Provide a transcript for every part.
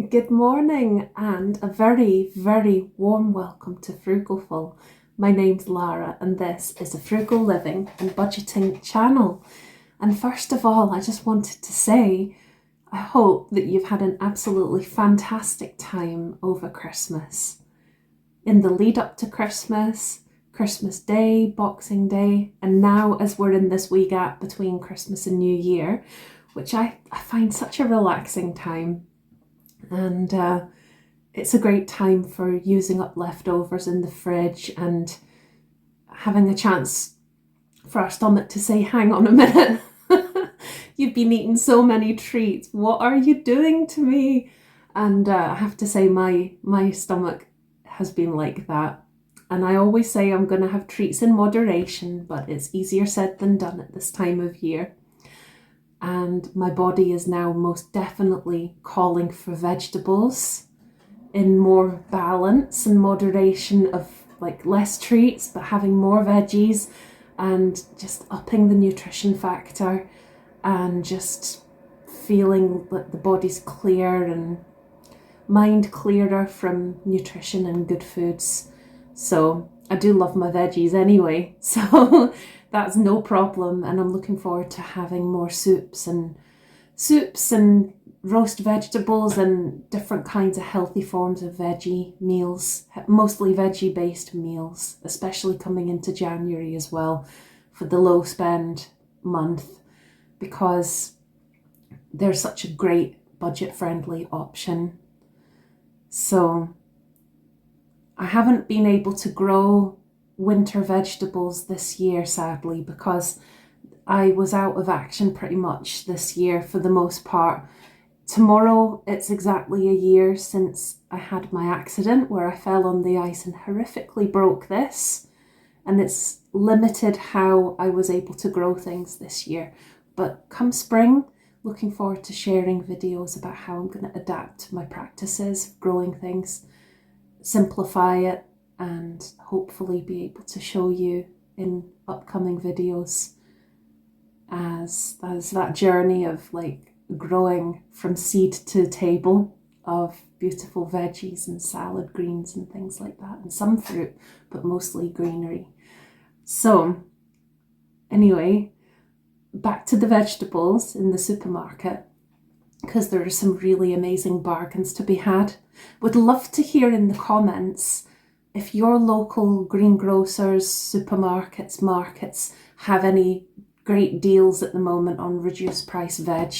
Good morning and a very, very warm welcome to Frugalfull. My name's Lara and this is a frugal living and budgeting channel. And first of all, I just wanted to say, I hope that you've had an absolutely fantastic time over Christmas. In the lead up to Christmas, Christmas Day, Boxing Day, and now as we're in this wee gap between Christmas and New Year, which I find such a relaxing time. And it's a great time for using up leftovers in the fridge and having a chance for our stomach to say, hang on a minute, you've been eating so many treats, what are you doing to me? And I have to say my stomach has been like that. And I always say I'm going to have treats in moderation, but it's easier said than done at this time of year. And my body is now most definitely calling for vegetables in more balance and moderation of like less treats, but having more veggies and just upping the nutrition factor and just feeling that the body's clear and mind clearer from nutrition and good foods. So I do love my veggies anyway, so that's no problem, and I'm looking forward to having more soups and roast vegetables and different kinds of healthy forms of veggie meals, mostly veggie based meals, especially coming into January as well for the low spend month, because they're such a great budget friendly option. So I haven't been able to grow winter vegetables this year, sadly, because I was out of action pretty much this year for the most part. Tomorrow it's exactly a year since I had my accident where I fell on the ice and horrifically broke this, and it's limited how I was able to grow things this year. But come spring, looking forward to sharing videos about how I'm going to adapt my practices of growing things, simplify it, and hopefully be able to show you in upcoming videos as that journey of like growing from seed to table of beautiful veggies and salad greens and things like that, and some fruit, but mostly greenery. So anyway, back to the vegetables in the supermarket, because there are some really amazing bargains to be had. Would love to hear in the comments if your local greengrocers, supermarkets, markets have any great deals at the moment on reduced price veg.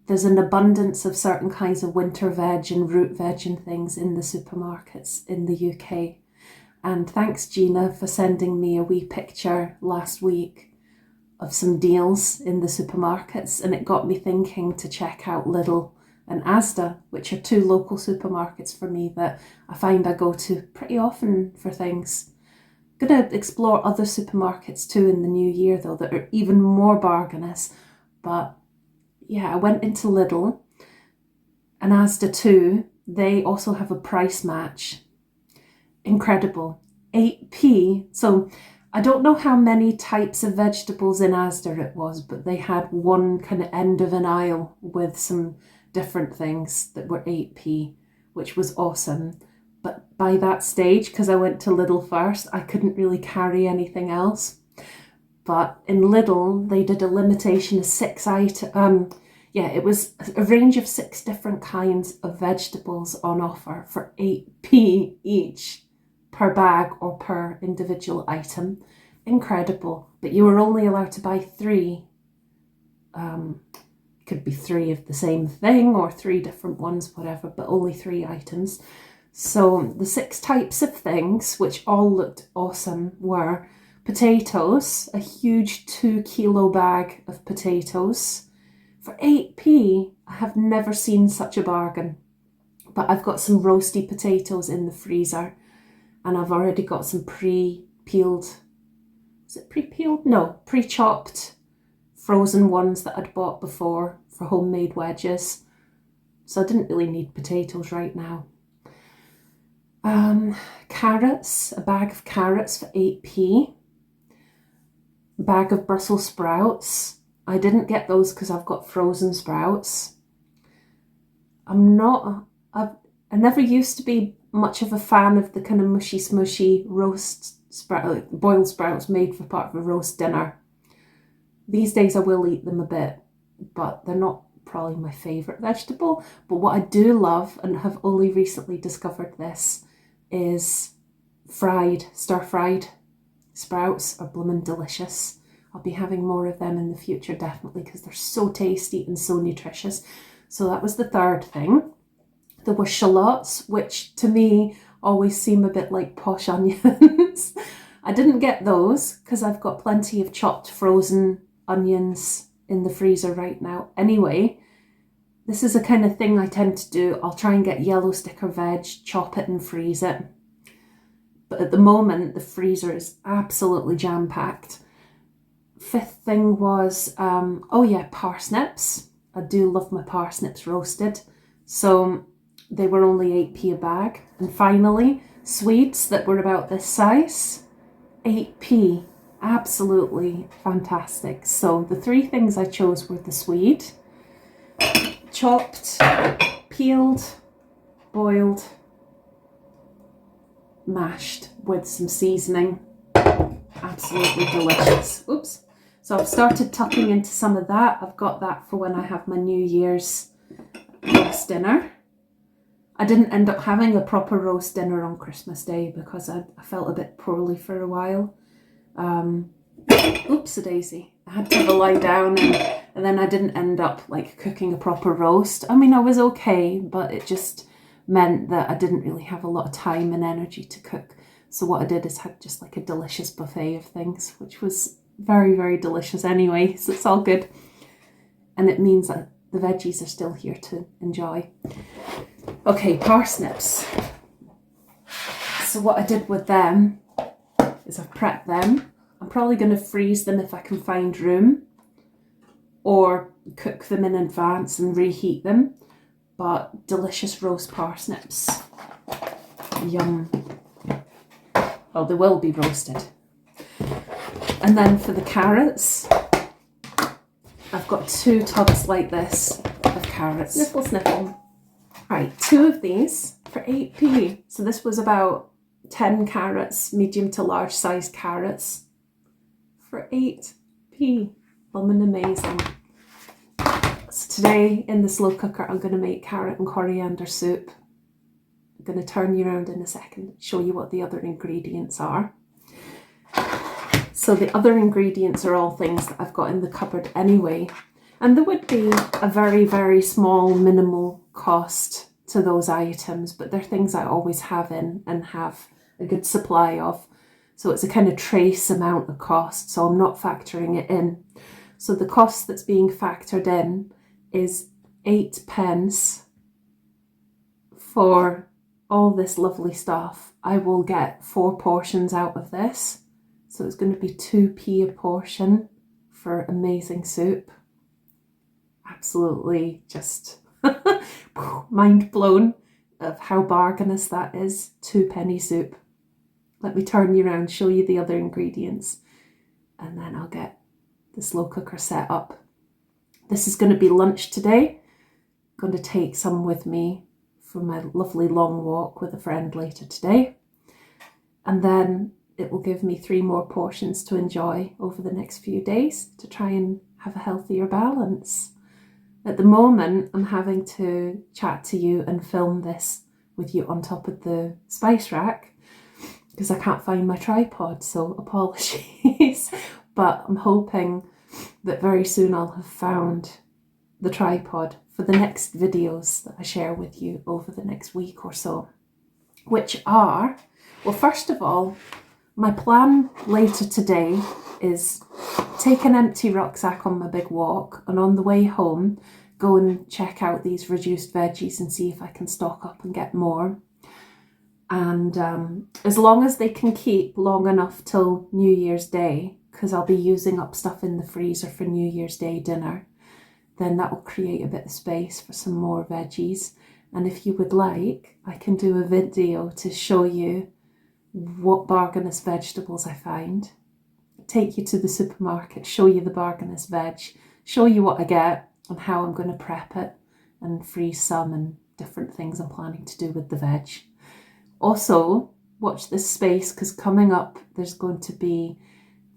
There's an abundance of certain kinds of winter veg and root veg and things in the supermarkets in the UK. And thanks, Gina, for sending me a wee picture last week of some deals in the supermarkets, and it got me thinking to check out Lidl and Asda, which are two local supermarkets for me that I find I go to pretty often for things. I'm going to explore other supermarkets too in the new year though that are even more bargainous. But yeah, I went into Lidl and Asda too. They also have a price match. Incredible. 8p. So I don't know how many types of vegetables in Asda it was, but they had one kind of end of an aisle with some different things that were 8p, which was awesome. But by that stage, because I went to Lidl first, I couldn't really carry anything else. But in Lidl, they did a limitation of 6 items. It was a range of 6 different kinds of vegetables on offer for 8p each per bag or per individual item. Incredible. But you were only allowed to buy 3. Could be 3 of the same thing or 3 different ones, whatever, but only 3 items. So the 6 types of things, which all looked awesome, were potatoes, a huge 2-kilo bag of potatoes for 8p. I have never seen such a bargain. But I've got some roasty potatoes in the freezer, and I've already got some pre-peeled, is it pre-peeled? No, pre-chopped frozen ones that I'd bought before for homemade wedges. So I didn't really need potatoes right now. Carrots, a bag of carrots for 8p. A bag of Brussels sprouts. I didn't get those because I've got frozen sprouts. I never used to be much of a fan of the kind of mushy smushy roast sprout, like boiled sprouts made for part of a roast dinner. These days I will eat them a bit, but they're not probably my favourite vegetable. But what I do love, and have only recently discovered this, is stir-fried sprouts are blooming delicious. I'll be having more of them in the future, definitely, because they're so tasty and so nutritious. So that was the third thing. There were shallots, which to me always seem a bit like posh onions. I didn't get those because I've got plenty of chopped frozen onions in the freezer right now. Anyway, this is the kind of thing I tend to do. I'll try and get yellow sticker veg, chop it and freeze it. But at the moment, the freezer is absolutely jam-packed. Fifth thing was, parsnips. I do love my parsnips roasted. So they were only 8p a bag. And finally, swedes that were about this size, 8p. Absolutely fantastic. So the three things I chose were the swede, chopped, peeled, boiled, mashed with some seasoning. Absolutely delicious. Oops. So I've started tucking into some of that. I've got that for when I have my New Year's roast dinner. I didn't end up having a proper roast dinner on Christmas Day because I felt a bit poorly for a while. Oops-a-daisy. I had to have a lie down and then I didn't end up like cooking a proper roast. I mean, I was okay, but it just meant that I didn't really have a lot of time and energy to cook. So what I did is had just like a delicious buffet of things, which was very, very delicious anyway. So it's all good. And it means that the veggies are still here to enjoy. Okay, parsnips. So what I did with them is I've prepped them. I'm probably going to freeze them if I can find room, or cook them in advance and reheat them. But delicious roast parsnips. Yum. Well, they will be roasted. And then for the carrots, I've got 2 tubs like this of carrots. Sniffle, sniffle. Right, 2 of these for 8p. So this was about 10 carrots, medium to large sized carrots for 8p. Blooming amazing. So today in the slow cooker, I'm going to make carrot and coriander soup. I'm going to turn you around in a second, show you what the other ingredients are. So the other ingredients are all things that I've got in the cupboard anyway. And there would be a very, very small, minimal cost to those items, but they're things I always have in and have a good supply of. So it's a kind of trace amount of cost, so I'm not factoring it in. So the cost that's being factored in is 8p for all this lovely stuff. I will get 4 portions out of this. So it's going to be 2p a portion for amazing soup. Absolutely just mind blown of how bargainous that is. 2p soup. Let me turn you around, show you the other ingredients, and then I'll get the slow cooker set up. This is going to be lunch today. I'm going to take some with me for my lovely long walk with a friend later today. And then it will give me 3 more portions to enjoy over the next few days to try and have a healthier balance. At the moment, I'm having to chat to you and film this with you on top of the spice rack because I can't find my tripod, so apologies. But I'm hoping that very soon I'll have found the tripod for the next videos that I share with you over the next week or so, which are, well, first of all, my plan later today is take an empty rucksack on my big walk, and on the way home, go and check out these reduced veggies and see if I can stock up and get more. And as long as they can keep long enough till New Year's Day, because I'll be using up stuff in the freezer for New Year's Day dinner, then that will create a bit of space for some more veggies. And if you would like, I can do a video to show you what bargainous vegetables I find. Take you to the supermarket, show you the bargainous veg, show you what I get and how I'm going to prep it, and freeze some and different things I'm planning to do with the veg. Also, watch this space because coming up there's going to be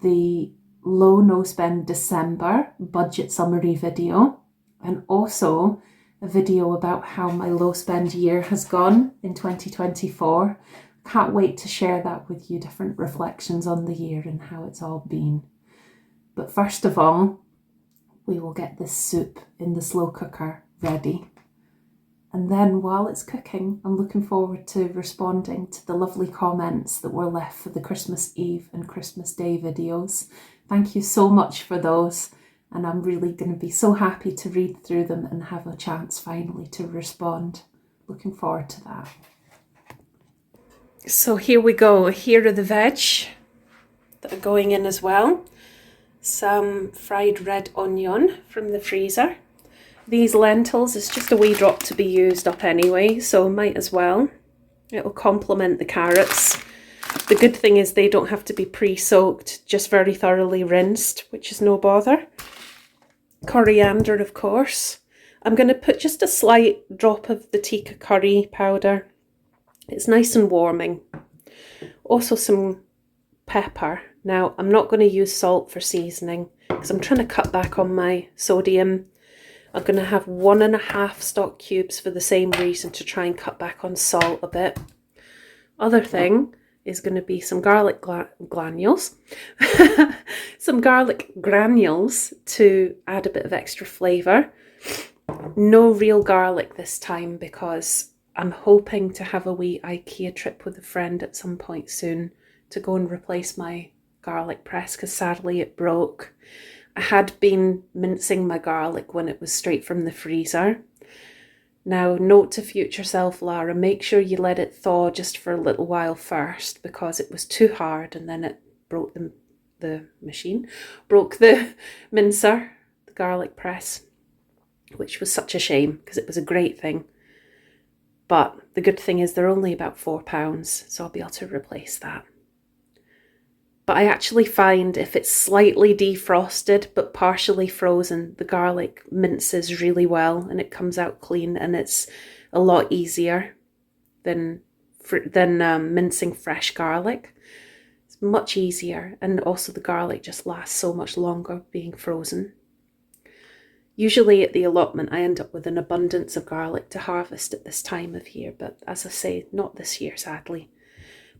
the low no spend December budget summary video, and also a video about how my low spend year has gone in 2024. Can't wait to share that with you, different reflections on the year and how it's all been. But first of all, we will get this soup in the slow cooker ready. And then while it's cooking, I'm looking forward to responding to the lovely comments that were left for the Christmas Eve and Christmas Day videos. Thank you so much for those. And I'm really going to be so happy to read through them and have a chance finally to respond. Looking forward to that. So here we go. Here are the veg that are going in as well. Some fried red onion from the freezer. These lentils is just a wee drop to be used up anyway, so might as well. It'll complement the carrots. The good thing is they don't have to be pre-soaked, just very thoroughly rinsed, which is no bother. Coriander, of course. I'm going to put just a slight drop of the tikka curry powder. It's nice and warming. Also some pepper. Now, I'm not going to use salt for seasoning because I'm trying to cut back on my sodium. I'm going to have 1.5 stock cubes for the same reason, to try and cut back on salt a bit. Other thing is going to be some garlic granules. Some garlic granules to add a bit of extra flavour. No real garlic this time because I'm hoping to have a wee IKEA trip with a friend at some point soon to go and replace my garlic press because sadly it broke. I had been mincing my garlic when it was straight from the freezer. Now, note to future self, Lara, make sure you let it thaw just for a little while first because it was too hard and then it broke the mincer, the garlic press, which was such a shame because it was a great thing. But the good thing is they're only about £4, so I'll be able to replace that. But I actually find if it's slightly defrosted but partially frozen, the garlic minces really well and it comes out clean, and it's a lot easier than mincing fresh garlic. It's much easier, and also the garlic just lasts so much longer being frozen. Usually at the allotment I end up with an abundance of garlic to harvest at this time of year, but as I say, not this year sadly.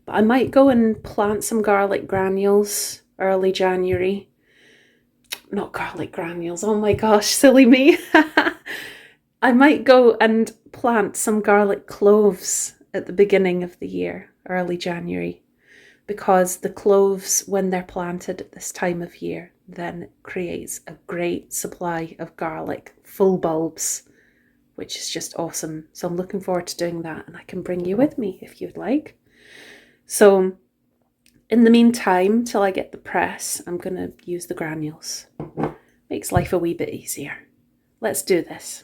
But I might go and plant some garlic granules early January. Not garlic granules, oh my gosh, silly me. I might go and plant some garlic cloves at the beginning of the year, early January, because the cloves, when they're planted at this time of year, then it creates a great supply of garlic, full bulbs, which is just awesome. So I'm looking forward to doing that, and I can bring you with me if you'd like. So in the meantime, till I get the press, I'm going to use the granules. Makes life a wee bit easier. Let's do this.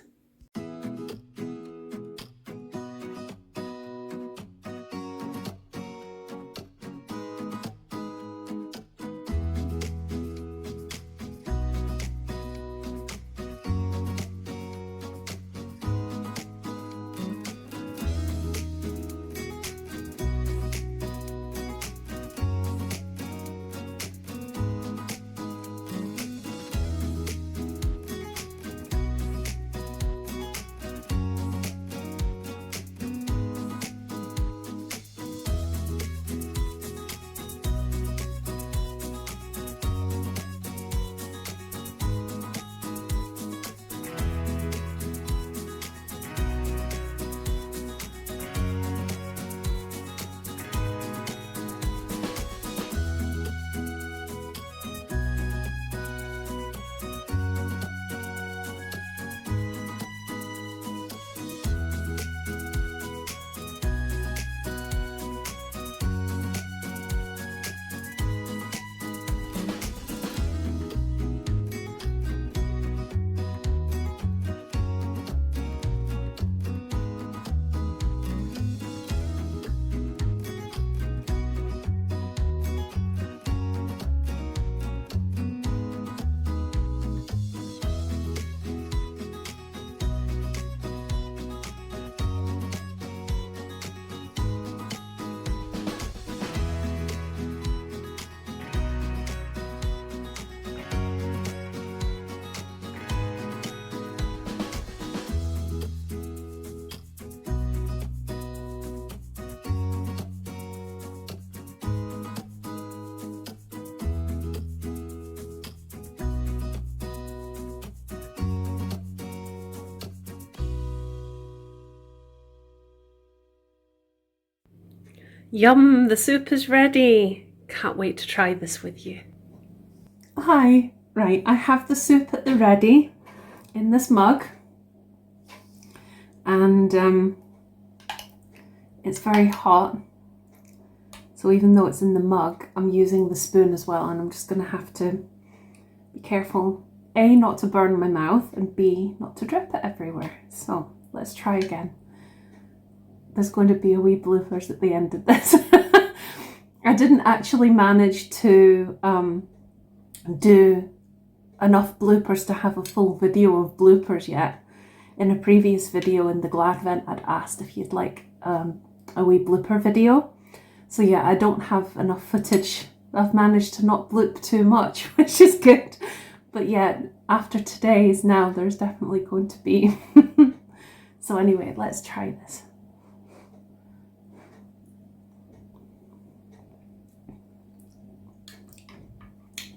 Yum, the soup is ready. Can't wait to try this with you. Hi, right, I have the soup at the ready in this mug, and it's very hot. So even though it's in the mug, I'm using the spoon as well, and I'm just gonna have to be careful, A, not to burn my mouth, and B, not to drip it everywhere. So let's try again. There's going to be a wee bloopers at the end of this. I didn't actually manage to do enough bloopers to have a full video of bloopers yet. In a previous video in the Glad Vent, I'd asked if you'd like a wee blooper video. So yeah, I don't have enough footage. I've managed to not bloop too much, which is good. But yeah, after today's now, there's definitely going to be. So anyway, let's try this.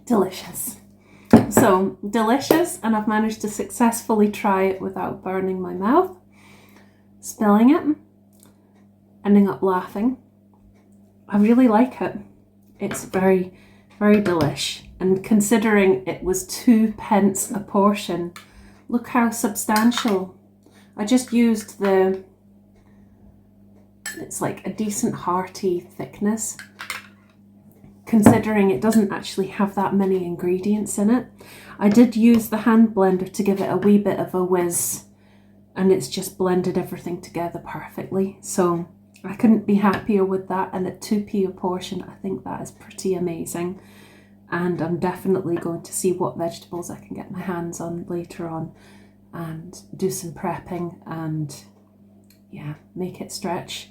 Delicious. So delicious, and I've managed to successfully try it without burning my mouth, spilling it, ending up laughing. I really like it. It's very, very delish. And considering it was 2p a portion, look how substantial. I just used it's like a decent hearty thickness, considering it doesn't actually have that many ingredients in it. I did use the hand blender to give it a wee bit of a whiz, and it's just blended everything together perfectly. So I couldn't be happier with that, and at 2p a portion, I think that is pretty amazing. And I'm definitely going to see what vegetables I can get my hands on later on and do some prepping and yeah, make it stretch.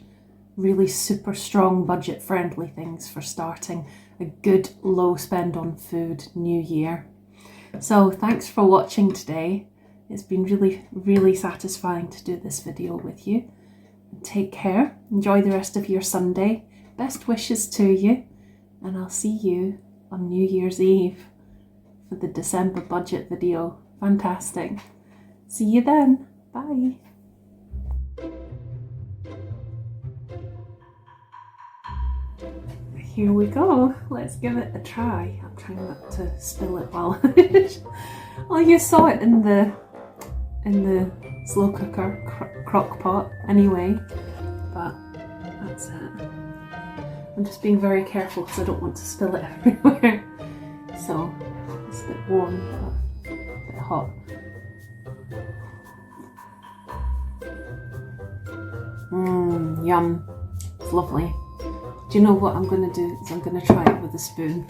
Really super strong budget friendly things for starting a good low spend on food new year. So thanks for watching today. It's been really, really satisfying to do this video with you. Take care, enjoy the rest of your Sunday. Best wishes to you, and I'll see you on New Year's Eve for the December budget video. Fantastic. See you then. Bye. Here we go. Let's give it a try. I'm trying not to spill it while well, you saw it in the slow cooker crock pot anyway, but that's it. I'm just being very careful because I don't want to spill it everywhere. So it's a bit warm, but a bit hot. Yum. It's lovely. Do you know what I'm going to do? Is I'm going to try it with a spoon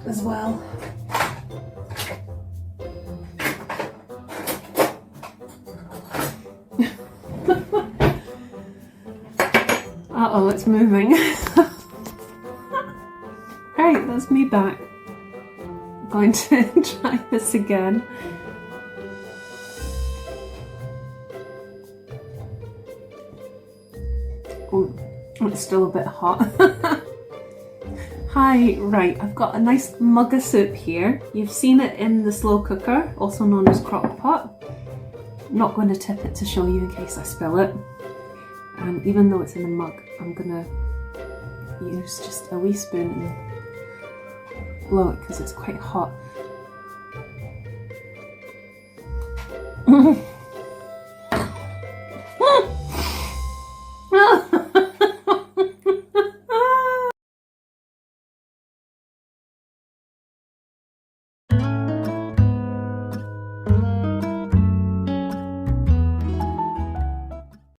as well. Uh-oh, it's moving. Right, that's me back. I'm going to try this again. Oh, it's still a bit hot. Hi, right, I've got a nice mug of soup here. You've seen it in the slow cooker, also known as crock pot. I'm not going to tip it to show you in case I spill it. And even though it's in a mug, I'm going to use just a wee spoon and blow it because it's quite hot.